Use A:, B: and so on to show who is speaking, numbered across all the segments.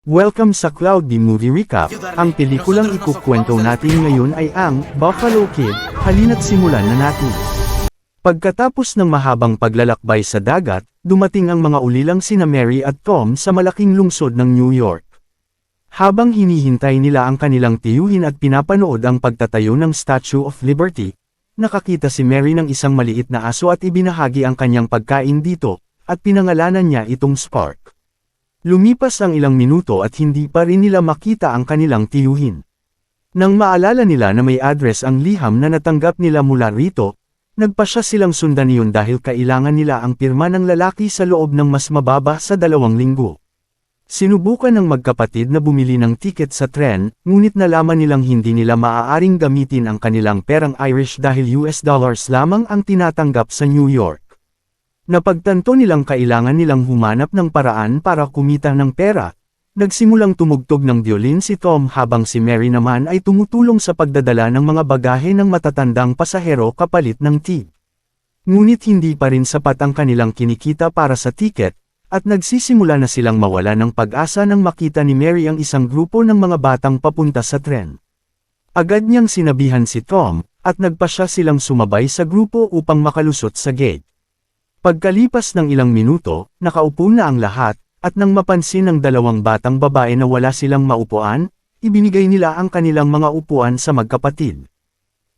A: Welcome sa Cloudy Movie Recap. Ang pelikulang ikukwento natin ngayon ay ang Buffalo Kid. Halina't simulan na natin. Pagkatapos ng mahabang paglalakbay sa dagat, dumating ang mga ulilang sina Mary at Tom sa malaking lungsod ng New York. Habang hinihintay nila ang kanilang tiyuhin at pinapanood ang pagtatayo ng Statue of Liberty, nakakita si Mary ng isang maliit na aso at ibinahagi ang kanyang pagkain dito, at pinangalanan niya itong Spark. Lumipas ang ilang minuto at hindi pa rin nila makita ang kanilang tiyuhin. Nang maalala nila na may address ang liham na natanggap nila mula rito, nagpasya silang sundan iyon dahil kailangan nila ang pirma ng lalaki sa loob ng mas mababa sa 2 linggo. Sinubukan ng magkapatid na bumili ng tiket sa tren, ngunit nalaman nilang hindi nila maaaring gamitin ang kanilang perang Irish dahil US dollars lamang ang tinatanggap sa New York. Napagtanto nilang kailangan nilang humanap ng paraan para kumita ng pera. Nagsimulang tumugtog ng violin si Tom habang si Mary naman ay tumutulong sa pagdadala ng mga bagahe ng matatandang pasahero kapalit ng tip. Ngunit hindi pa rin sapat ang kanilang kinikita para sa tiket, at nagsisimula na silang mawala ng pag-asa nang makita ni Mary ang isang grupo ng mga batang papunta sa tren. Agad niyang sinabihan si Tom, at nagpasya silang sumabay sa grupo upang makalusot sa gate. Pagkalipas ng ilang minuto, nakaupo na ang lahat, at nang mapansin ng 2 batang babae na wala silang maupuan, ibinigay nila ang kanilang mga upuan sa magkapatid.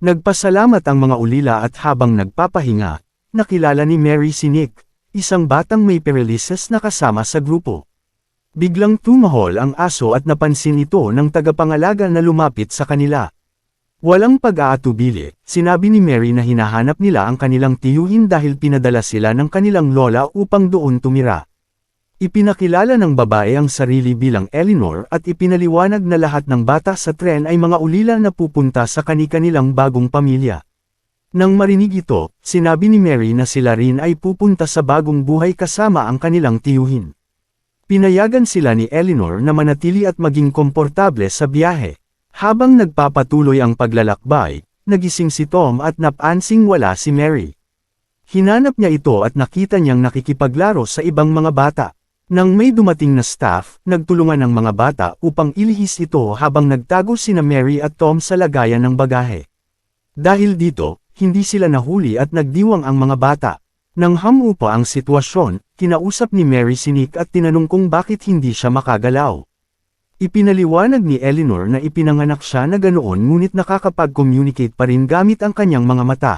A: Nagpasalamat ang mga ulila at habang nagpapahinga, nakilala ni Mary si Nick, isang batang may paralysis na kasama sa grupo. Biglang tumahol ang aso at napansin ito ng tagapangalaga na lumapit sa kanila. Walang pag-aatubili, sinabi ni Mary na hinahanap nila ang kanilang tiyuhin dahil pinadala sila ng kanilang lola upang doon tumira. Ipinakilala ng babae ang sarili bilang Eleanor at ipinaliwanag na lahat ng bata sa tren ay mga ulila na pupunta sa kani-kanilang bagong pamilya. Nang marinig ito, sinabi ni Mary na sila rin ay pupunta sa bagong buhay kasama ang kanilang tiyuhin. Pinayagan sila ni Eleanor na manatili at maging komportable sa biyahe. Habang nagpapatuloy ang paglalakbay, nagising si Tom at napansing wala si Mary. Hinanap niya ito at nakita niyang nakikipaglaro sa ibang mga bata. Nang may dumating na staff, nagtulungan ang mga bata upang ilihis ito habang nagtago sina Mary at Tom sa lagayan ng bagahe. Dahil dito, hindi sila nahuli at nagdiwang ang mga bata. Nang hamupa ang sitwasyon, kinausap ni Mary si Nick at tinanong kung bakit hindi siya makagalaw. Ipinaliwanag ni Eleanor na ipinanganak siya na ganoon ngunit nakakapag-communicate pa rin gamit ang kanyang mga mata.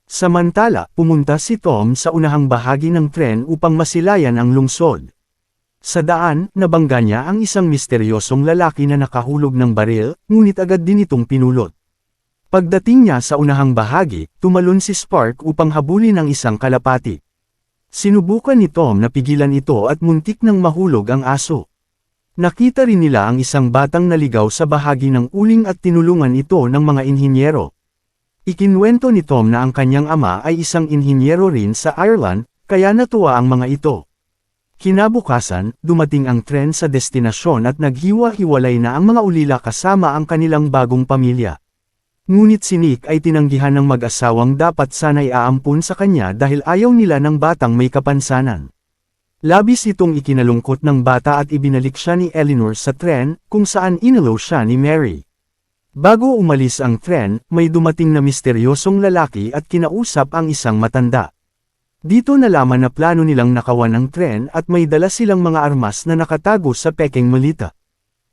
A: Samantala, pumunta si Tom sa unahang bahagi ng tren upang masilayan ang lungsod. Sa daan, nabangga niya ang isang misteryosong lalaki na nakahulog ng baril, ngunit agad din itong pinulot. Pagdating niya sa unahang bahagi, tumalon si Spark upang habulin ang isang kalapati. Sinubukan ni Tom na pigilan ito at muntik nang mahulog ang aso. Nakita rin nila ang isang batang naligaw sa bahagi ng uling at tinulungan ito ng mga inhinyero. Ikinwento ni Tom na ang kanyang ama ay isang inhinyero rin sa Ireland, kaya natuwa ang mga ito. Kinabukasan, dumating ang tren sa destinasyon at naghiwa-hiwalay na ang mga ulila kasama ang kanilang bagong pamilya. Ngunit si Nick ay tinanggihan ng mag-asawang dapat sana'y aampun sa kanya dahil ayaw nila ng batang may kapansanan. Labis itong ikinalungkot ng bata at ibinalik siya ni Eleanor sa tren, kung saan inalaw siya ni Mary. Bago umalis ang tren, may dumating na misteryosong lalaki at kinausap ang isang matanda. Dito nalaman na plano nilang nakawan ang tren at may dala silang mga armas na nakatago sa pekeng malita.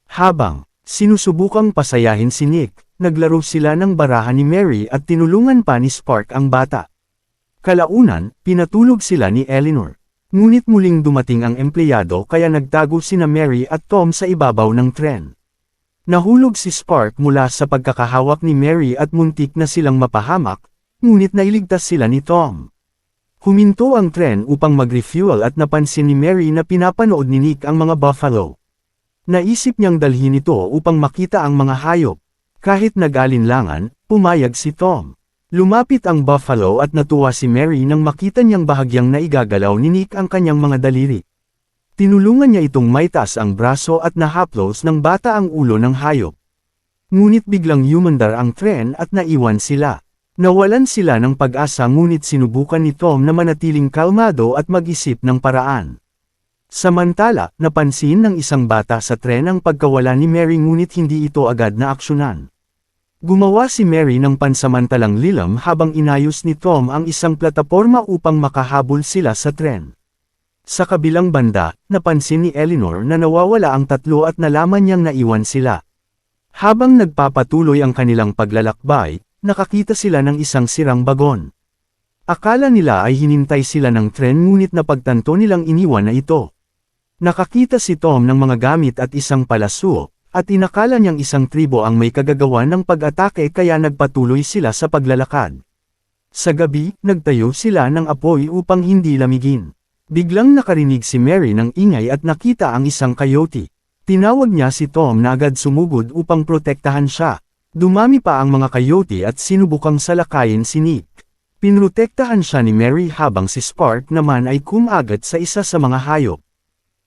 A: Habang sinusubukang pasayahin si Nick, naglaro sila ng barahan ni Mary at tinulungan pa ni Spark ang bata. Kalaunan, pinatulog sila ni Eleanor. Ngunit muling dumating ang empleyado kaya nagtago sina Mary at Tom sa ibabaw ng tren. Nahulog si Spark mula sa pagkakahawak ni Mary at muntik na silang mapahamak, ngunit nailigtas sila ni Tom. Huminto ang tren upang mag-refuel at napansin ni Mary na pinapanood ni Nick ang mga buffalo. Naisip niyang dalhin ito upang makita ang mga hayop. Kahit nag-alinlangan, pumayag si Tom. Lumapit ang buffalo at natuwa si Mary nang makita niyang bahagyang naigagalaw ni Nick ang kanyang mga daliri. Tinulungan niya itong maitaas ang braso at nahaplos ng bata ang ulo ng hayop. Ngunit biglang yumandar ang tren at naiwan sila. Nawalan sila ng pag-asa ngunit sinubukan ni Tom na manatiling kalmado at mag-isip ng paraan. Samantala, napansin ng isang bata sa tren ang pagkawala ni Mary ngunit hindi ito agad na aksyonan. Gumawa si Mary ng pansamantalang lilam habang inayos ni Tom ang isang plataporma upang makahabol sila sa tren. Sa kabilang banda, napansin ni Eleanor na nawawala ang tatlo at nalaman niyang naiwan sila. Habang nagpapatuloy ang kanilang paglalakbay, nakakita sila ng isang sirang bagon. Akala nila ay hinintay sila ng tren ngunit napagtanto nilang iniwan na ito. Nakakita si Tom ng mga gamit at isang palasyo, at inakala niyang isang tribo ang may kagagawa ng pag-atake kaya nagpatuloy sila sa paglalakad. Sa gabi, nagtayo sila ng apoy upang hindi lamigin. Biglang nakarinig si Mary ng ingay at nakita ang isang coyote. Tinawag niya si Tom na agad sumugod upang protektahan siya. Dumami pa ang mga coyote at sinubukang salakayin si Nick. Pinrotektahan siya ni Mary habang si Spark naman ay kumagat sa isa sa mga hayop.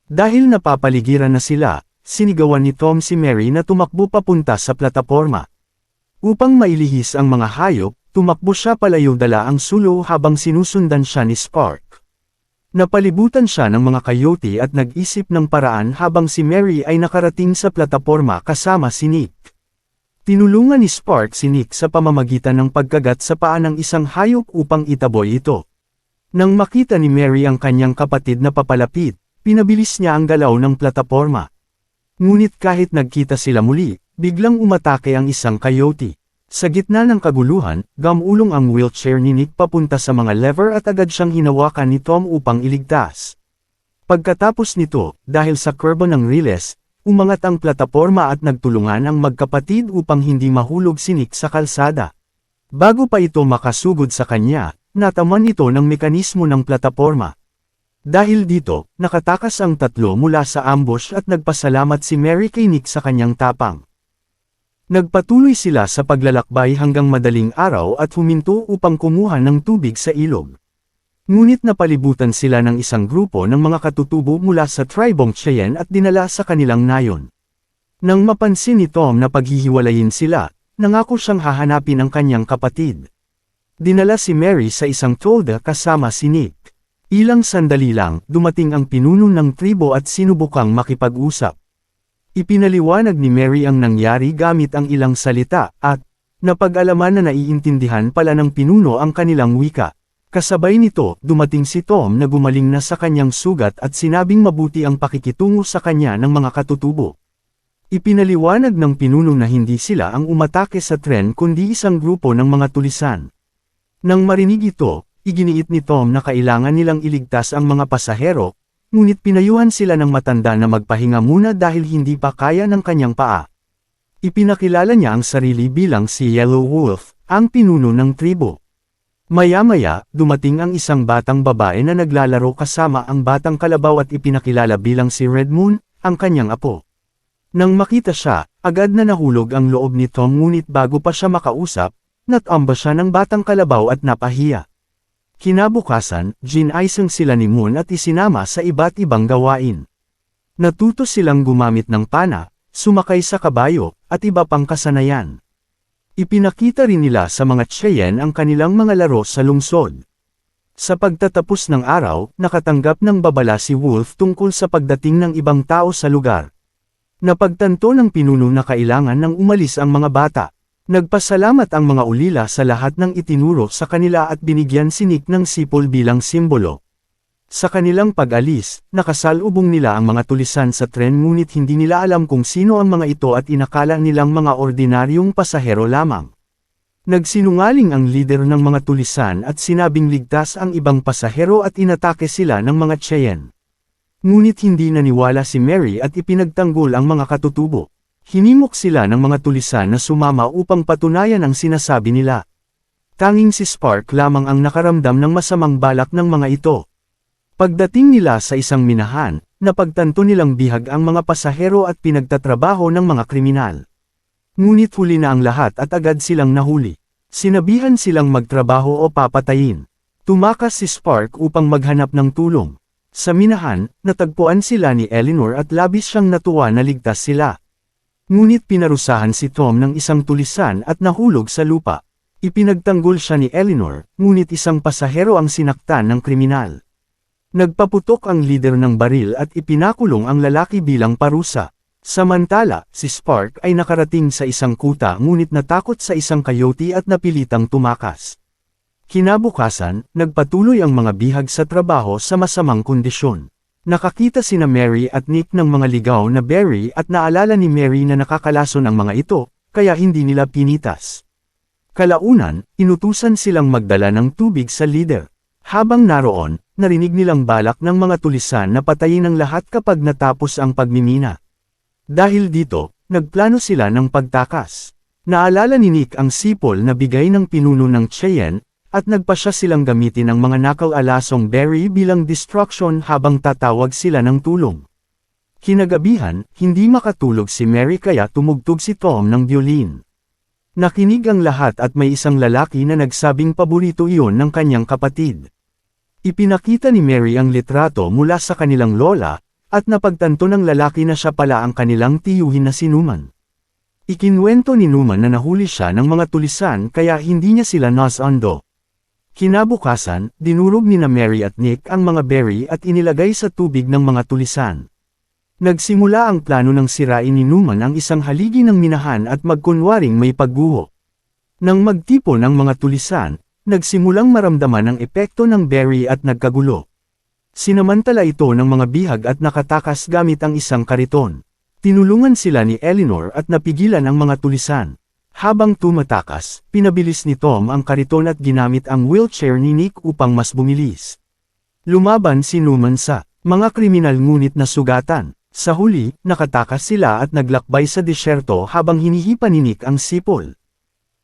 A: Dahil napapaligiran na sila, sinigawan ni Tom si Mary na tumakbo papunta sa plataporma. Upang mailihis ang mga hayop, tumakbo siya palayo dala ang sulo habang sinusundan siya ni Spark. Napalibutan siya ng mga coyote at nag-isip ng paraan habang si Mary ay nakarating sa plataporma kasama si Nick. Tinulungan ni Spark si Nick sa pamamagitan ng pagkagat sa paa ng isang hayop upang itaboy ito. Nang makita ni Mary ang kanyang kapatid na papalapit, pinabilis niya ang galaw ng plataporma. Ngunit kahit nagkita sila muli, biglang umatake ang isang coyote. Sa gitna ng kaguluhan, gamulong ang wheelchair ni Nick papunta sa mga lever at agad siyang hinawakan ni Tom upang iligtas. Pagkatapos nito, dahil sa kurbo ng riles, umangat ang plataporma at nagtulungan ang magkapatid upang hindi mahulog si Nick sa kalsada. Bago pa ito makasugod sa kanya, nataman ito ng mekanismo ng plataporma. Dahil dito, nakatakas ang tatlo mula sa ambush at nagpasalamat si Mary kay Nick sa kanyang tapang. Nagpatuloy sila sa paglalakbay hanggang madaling araw at huminto upang kumuha ng tubig sa ilog. Ngunit napalibutan sila ng isang grupo ng mga katutubo mula sa tribong Cheyenne at dinala sa kanilang nayon. Nang mapansin ni Tom na paghihiwalayin sila, nangako siyang hahanapin ang kanyang kapatid. Dinala si Mary sa isang tolda kasama si Nick. Ilang sandali lang, dumating ang pinuno ng tribo at sinubukang makipag-usap. Ipinaliwanag ni Mary ang nangyari gamit ang ilang salita, at napag-alaman na naiintindihan pala ng pinuno ang kanilang wika. Kasabay nito, dumating si Tom na gumaling na sa kanyang sugat at sinabing mabuti ang pakikitungo sa kanya ng mga katutubo. Ipinaliwanag ng pinuno na hindi sila ang umatake sa tren kundi isang grupo ng mga tulisan. Nang marinig ito, iginiit ni Tom na kailangan nilang iligtas ang mga pasahero, ngunit pinayuhan sila ng matanda na magpahinga muna dahil hindi pa kaya ng kanyang paa. Ipinakilala niya ang sarili bilang si Yellow Wolf, ang pinuno ng tribo. Maya-maya, dumating ang isang batang babae na naglalaro kasama ang batang kalabaw at ipinakilala bilang si Red Moon, ang kanyang apo. Nang makita siya, agad na nahulog ang loob ni Tom ngunit bago pa siya makausap, natamba siya ng batang kalabaw at napahiya. Kinabukasan, ginaisang sila ni Moon at isinama sa iba't ibang gawain. Natuto silang gumamit ng pana, sumakay sa kabayo, at iba pang kasanayan. Ipinakita rin nila sa mga Cheyenne ang kanilang mga laro sa lungsod. Sa pagtatapos ng araw, nakatanggap ng babala si Wolf tungkol sa pagdating ng ibang tao sa lugar. Napagtanto ng pinuno na kailangan nang umalis ang mga bata. Nagpasalamat ang mga ulila sa lahat ng itinuro sa kanila at binigyan si Nick ng sipol bilang simbolo. Sa kanilang pag-alis, nakasalubong nila ang mga tulisan sa tren ngunit hindi nila alam kung sino ang mga ito at inakala nilang mga ordinaryong pasahero lamang. Nagsinungaling ang lider ng mga tulisan at sinabing ligtas ang ibang pasahero at inatake sila ng mga Cheyenne. Ngunit hindi naniwala si Mary at ipinagtanggol ang mga katutubo. Hinimok sila ng mga tulisan na sumama upang patunayan ang sinasabi nila. Tanging si Spark lamang ang nakaramdam ng masamang balak ng mga ito. Pagdating nila sa isang minahan, napagtanto nilang bihag ang mga pasahero at pinagtatrabaho ng mga kriminal. Ngunit huli na ang lahat at agad silang nahuli. Sinabihan silang magtrabaho o papatayin. Tumakas si Spark upang maghanap ng tulong. Sa minahan, natagpuan sila ni Eleanor at labis siyang natuwa na ligtas sila. Ngunit pinarusahan si Tom ng isang tulisan at nahulog sa lupa. Ipinagtanggol siya ni Eleanor, ngunit isang pasahero ang sinaktan ng kriminal. Nagpaputok ang leader ng baril at ipinakulong ang lalaki bilang parusa. Samantala, si Spark ay nakarating sa isang kuta ngunit natakot sa isang coyote at napilitang tumakas. Kinabukasan, nagpatuloy ang mga bihag sa trabaho sa masamang kondisyon. Nakakita sina Mary at Nick ng mga ligaw na berry at naalala ni Mary na nakakalason ang mga ito, kaya hindi nila pinitas. Kalaunan, inutusan silang magdala ng tubig sa leader. Habang naroon, narinig nilang balak ng mga tulisan na patayin ang lahat kapag natapos ang pagmimina. Dahil dito, nagplano sila ng pagtakas. Naalala ni Nick ang sipol na bigay ng pinuno ng Cheyenne, at nagpasya silang gamitin ang mga nakaw-alasong berry bilang distraction habang tatawag sila ng tulong. Kinagabihan, hindi makatulog si Mary kaya tumugtog si Tom ng violin. Nakinig ang lahat at may isang lalaki na nagsabing paborito iyon ng kanyang kapatid. Ipinakita ni Mary ang litrato mula sa kanilang lola, at napagtanto ng lalaki na siya pala ang kanilang tiyuhin na si Newman. Ikinwento ni Newman na nahuli siya ng mga tulisan kaya hindi niya sila nasundo. Kinabukasan, dinurog ni na Mary at Nick ang mga berry at inilagay sa tubig ng mga tulisan. Nagsimula ang plano ng sirain ni Newman ang isang haligi ng minahan at magkunwaring may pagguho. Nang magtipon ang mga tulisan, nagsimulang maramdaman ang epekto ng berry at nagkagulo. Sinamantala ito ng mga bihag at nakatakas gamit ang isang kariton. Tinulungan sila ni Eleanor at napigilan ang mga tulisan. Habang tumatakas, pinabilis ni Tom ang kariton at ginamit ang wheelchair ni Nick upang mas bumilis. Lumaban si Newman sa mga kriminal ngunit nasugatan. Sa huli, nakatakas sila at naglakbay sa disyerto habang hinihipa ni Nick ang sipol.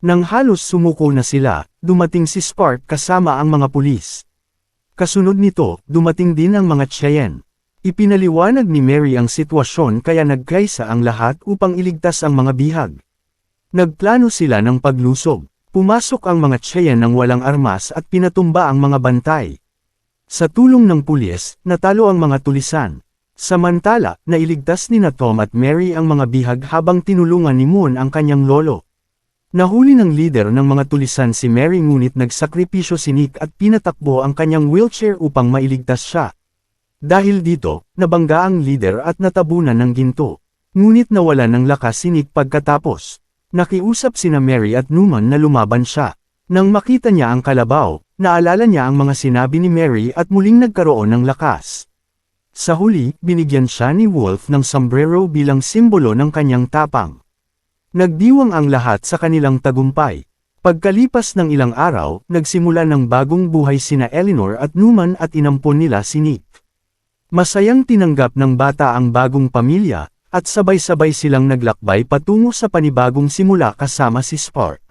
A: Nang halos sumuko na sila, dumating si Spark kasama ang mga pulis. Kasunod nito, dumating din ang mga Cheyenne. Ipinaliwanag ni Mary ang sitwasyon kaya nagkaisa ang lahat upang iligtas ang mga bihag. Nagplano sila ng paglusob. Pumasok ang mga Cheyenne ng walang armas at pinatumba ang mga bantay. Sa tulong ng pulis, natalo ang mga tulisan. Samantala, nailigtas ni na Tom at Mary ang mga bihag habang tinulungan ni Moon ang kanyang lolo. Nahuli ng leader ng mga tulisan si Mary ngunit nagsakripisyo si Nick at pinatakbo ang kanyang wheelchair upang mailigtas siya. Dahil dito, nabangga ang leader at natabunan ng ginto. Ngunit nawala ng lakas si Nick pagkatapos. Nakiusap sina Mary at Newman na lumaban siya. Nang makita niya ang kalabaw, naalala niya ang mga sinabi ni Mary at muling nagkaroon ng lakas. Sa huli, binigyan siya ni Wolf ng sombrero bilang simbolo ng kanyang tapang. Nagdiwang ang lahat sa kanilang tagumpay. Pagkalipas ng ilang araw, nagsimula ng bagong buhay sina Eleanor at Newman at inampon nila si Nick. Masayang tinanggap ng bata ang bagong pamilya, at sabay-sabay silang naglakbay patungo sa panibagong simula kasama si Spark.